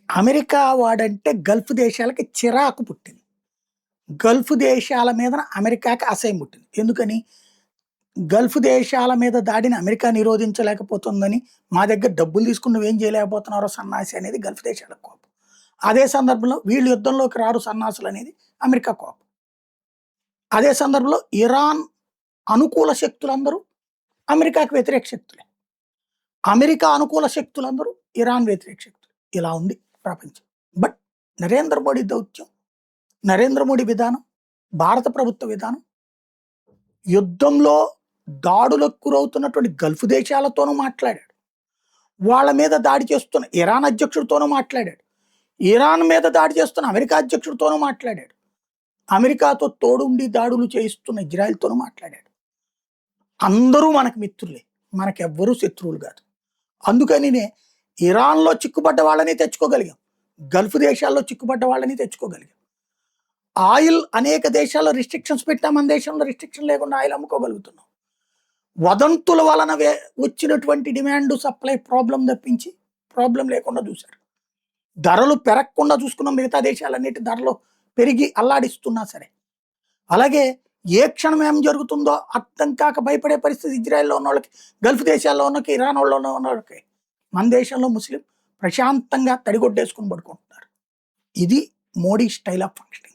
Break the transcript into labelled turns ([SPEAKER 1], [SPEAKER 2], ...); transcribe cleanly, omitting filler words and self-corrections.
[SPEAKER 1] America వాడంటే Gulf దేశాలకి చిరాకు పుట్టింది. గల్ఫ్ దేశాల మీదన అమెరికాకి అసహ్యం పుట్టింది. ఎందుకని? గల్ఫ్ దేశాల మీద దాడిని అమెరికా నిరోధించలేకపోతుందని, మా దగ్గర డబ్బులు తీసుకొని నువ్వేం చేయలేకపోతున్నారో సన్నాసి అనేది గల్ఫ్ దేశాలకు కోపం. అదే సందర్భంలో వీళ్ళు యుద్ధంలోకి రారు సన్నాసులనేది అమెరికా కోపం. అదే సందర్భంలో ఇరాన్ అనుకూల శక్తులందరూ అమెరికాకి వ్యతిరేక శక్తులే. అమెరికా అనుకూల శక్తులందరూ ఇరాన్ వ్యతిరేక శక్తులు. ఇలా ఉంది ప్రపంచం. బట్ నరేంద్ర మోడీ దౌత్యం, నరేంద్ర మోడీ విధానం, భారత ప్రభుత్వ విధానం యుద్ధంలో దాడులకు గురవుతున్నటువంటి గల్ఫ్ దేశాలతోనూ మాట్లాడాడు. వాళ్ళ మీద దాడి చేస్తున్న ఇరాన్ అధ్యక్షుడితోనూ మాట్లాడాడు. ఇరాన్ మీద దాడి చేస్తున్న అమెరికా అధ్యక్షుడితోనూ మాట్లాడాడు. అమెరికాతో తోడుండి దాడులు చేయిస్తున్న ఇజ్రాయెల్‌తోనూ మాట్లాడాడు. అందరూ మనకు మిత్రులే. మనకెవ్వరూ శత్రువులు కాదు. అందుకనినే ఇరాన్‌లో చిక్కుపడ్డ వాళ్ళని తెచ్చుకోగలిగాం. గల్ఫ్ దేశాల్లో చిక్కుపడ్డ వాళ్ళని తెచ్చుకోగలిగాం. ఆయిల్ అనేక దేశాల్లో రిస్ట్రిక్షన్స్ పెట్టినా మన దేశంలో రిస్ట్రిక్షన్ లేకుండా ఆయిల్ అమ్ముకోగలుగుతున్నాం. వదంతుల వలన వచ్చినటువంటి డిమాండ్ సప్లై ప్రాబ్లం తప్పించి ప్రాబ్లం లేకుండా చూశారు. ధరలు పెరగకుండా చూసుకున్న మిగతా దేశాలన్నిటి ధరలు పెరిగి అల్లాడిస్తున్నా సరే. అలాగే ఏ క్షణం ఏం జరుగుతుందో అర్థం కాక భయపడే పరిస్థితి ఇజ్రాయెల్‌లో ఉన్న వాళ్ళకి, గల్ఫ్ దేశాల్లో ఉన్నకి, ఇరాన్ వాళ్ళలో ఉన్న వాళ్ళకి. మన దేశంలో ముస్లిం ప్రశాంతంగా తడిగొడ్డేసుకొని పడుకుంటున్నారు. ఇది మోడీ స్టైల్ ఆఫ్ ఫంక్షనింగ్.